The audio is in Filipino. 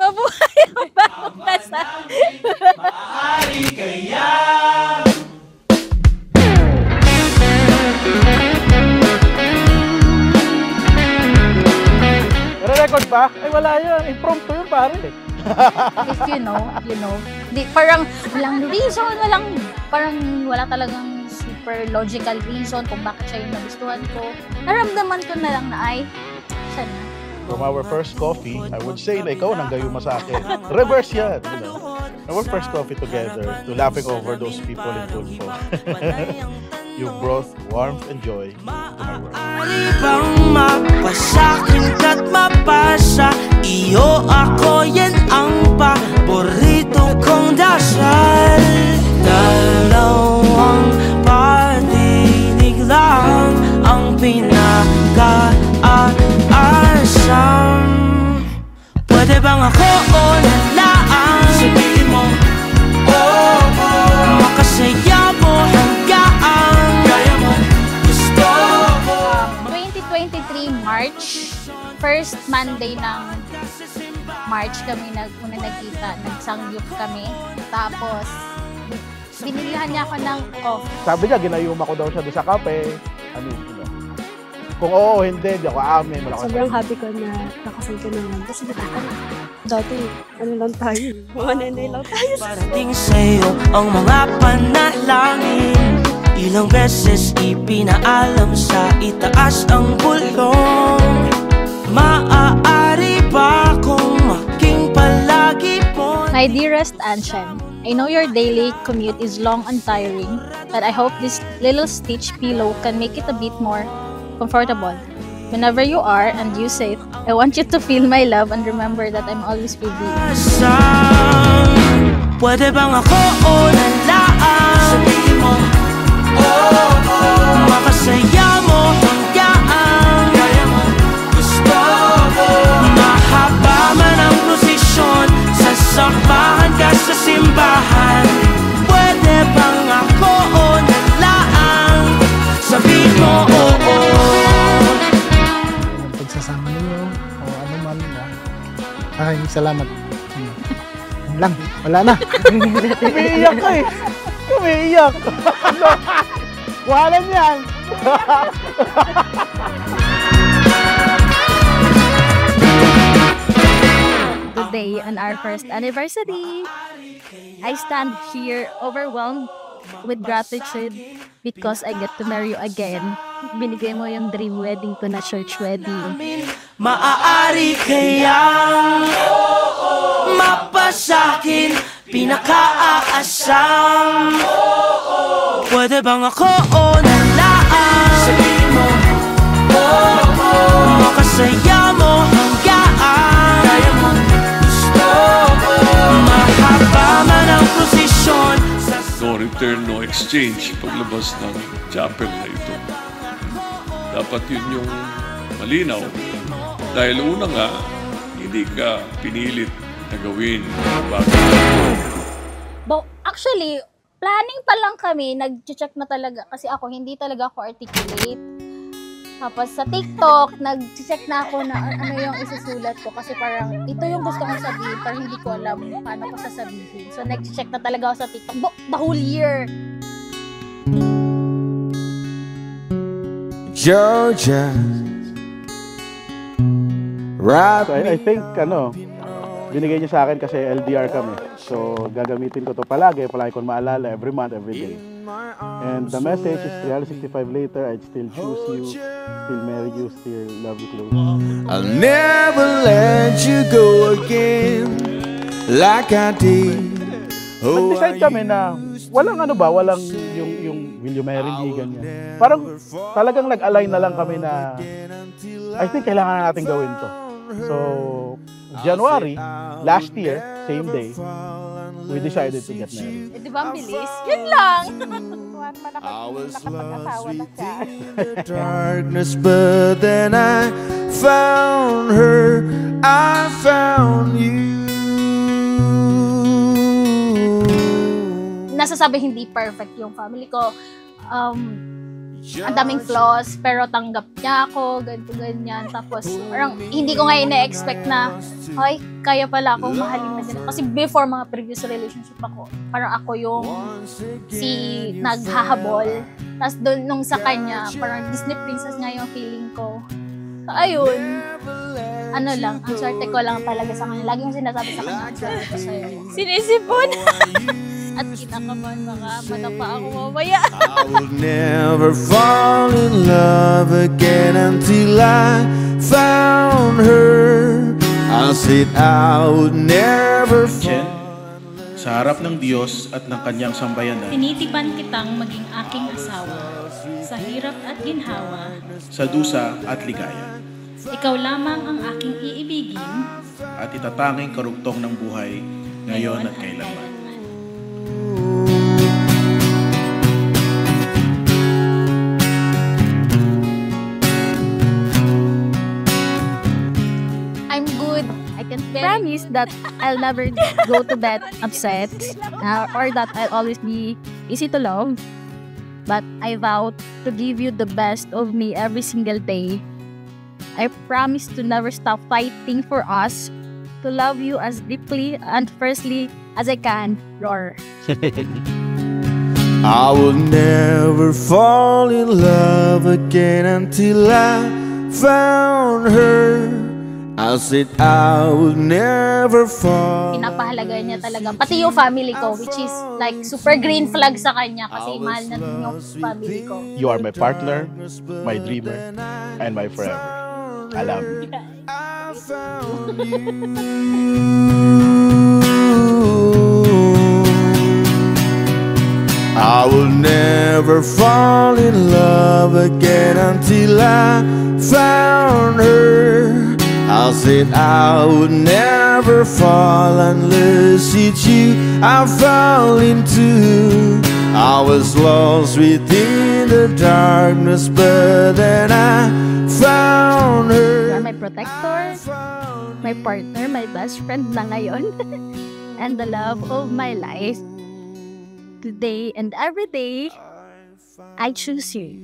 Mabuhay ang bagong kasal. Maaari kaya. Record ba? Ay wala yun. Impromptu yun pare. If you know. Di, parang walang reason, parang wala talagang super logical reason kung bakit siya yung nagustuhan ko. Naramdaman ko na lang na ay, siya na. From our first coffee, I would say na ikaw nang gayuma sa akin. Reverse yan, you know. Our first coffee together to laughing over those people in Tulfo. You brought warmth and joy to my world. Alibang mapasakin ka't mapasa, iyo ako yan ang paborito kong dasal. Dalawang patinig lang ang pinag-aasam. Pwede bang ako o nalaan? Sabihin mo, oh, makasaya mo hanggang kaya mo gusto mo. 2023 March, first Monday ng March kami una nagkita, nagsangyup kami. Tapos, binilihan niya ako ng off. Sabi niya, ginayuma ko daw siya doon sa kape. I mean, you know. Kung oo, hindi ako amin. Sobrang happy ko na nakasal ka naman. Kasi dati, ano lang tayo, mga nenay lang tayo. Parating sa'yo ang mga panalangin, ilang beses ipinaalam sa itaas ang bulong. Maaari ba kung maging palagi po? My dearest Anshan, I know your daily commute is long and tiring, but I hope this little stitch pillow can make it a bit more comfortable. Whenever you are and use it, I want you to feel my love and remember that I'm always with you. Pwede bang ako o nalaan? Sabihin mo, oh, makasaya mo hanggang kaya mo gusto mo. Mahaba man ang prosesyon, sasamahan ka sa simbahan. Pwede bang ako o nalaan? Sabihin mo, oo. Pagsasama ninyo o ano man ay salamat. Yun lang, wala na. Umiiyak ka eh. Umiiyak. Walan yan. Today, on our first anniversary, I stand here overwhelmed with gratitude because I get to marry you again. Binigay mo yung dream wedding ko na church wedding. Maaari kayang mapasakin pinakaaasam. Pwede bang ako o nalaan? Sabihin mo, makasaya mo hanggang kaya mo gusto mo. Mahaba man ang prosesyon. No return, no exchange paglabas ng chapel na ito. Dapat yun yung malinaw. Dahil una nga, hindi ka pinilit na gawin. Actually, planning pa lang kami, nag-check na talaga. Kasi ako, hindi talaga ako articulate. Tapos sa TikTok, nag-check na ako na ano yung isusulat ko. Kasi parang, ito yung gusto kong sabihin, pero hindi ko alam paano ko sasabihin. So, nag-check na talaga ako sa TikTok. The whole year. Georgia. So I think, binigay niya sa akin kasi LDR kami. So, gagamitin ko to palagi kong maalala, every month, every day. And the message is 365 later, I'd still choose you, still marry you, still love you close. I'll never let you go again like I did. Nag-decide kami na walang yung will you marry me, ganyan. Parang talagang nag-align na lang kami na I think kailangan natin gawin to. So, January, last year, same day, we decided to get married. Di ba ang bilis? Yun lang! I was lost within the darkness, but then I found her, I found you. Nasasabi hindi perfect yung family ko. ang daming flaws, pero tanggap niya ako, ganito, ganyan. Tapos, parang hindi ko nga ina-expect na, ay, kaya pala akong mahalin na ganito. Kasi before mga previous relationship ako, parang ako yung naghahabol. Tapos doon, nung sa kanya, parang Disney princess nga yung feeling ko. So, ayun. Ano lang, ang swerte ko lang talaga sa kanya. Laging sinasabi sa kanya, ang swerte ko sa'yo. Sinisipon! At kinakaman, baka matapa ako mamaya. I will never fall in love again until I found her. I said I would never Jen, fall. sa harap ng Diyos at ng kanyang sambayanan, Tinitipan kitang maging aking asawa, sa hirap at ginhawa, sa dusa at ligaya, ikaw lamang ang aking iibigin, at itatanging karugtong ng buhay ngayon at kailanman. I'm good. I can Promise that I'll never go to bed upset or that I'll always be easy to love. But I vow to give you the best of me every single day. I promise to never stop fighting for us, to love you as deeply and fiercely as I can. Roar. I will never fall in love again until I found her. I said I would never fall. pinapahalaga niya talaga. Pati yung family ko, which is like super green flag sa kanya kasi mahal na yung family ko. You are my partner, my dreamer, and my forever. I love you. I found you. I will never fall in love again until I found her. I said I would never fall unless it's you I fall into. I was lost within the darkness, but then I found You are her. my protector, my partner, my best friend na ngayon, and the love of my life. Today and every day, I choose you.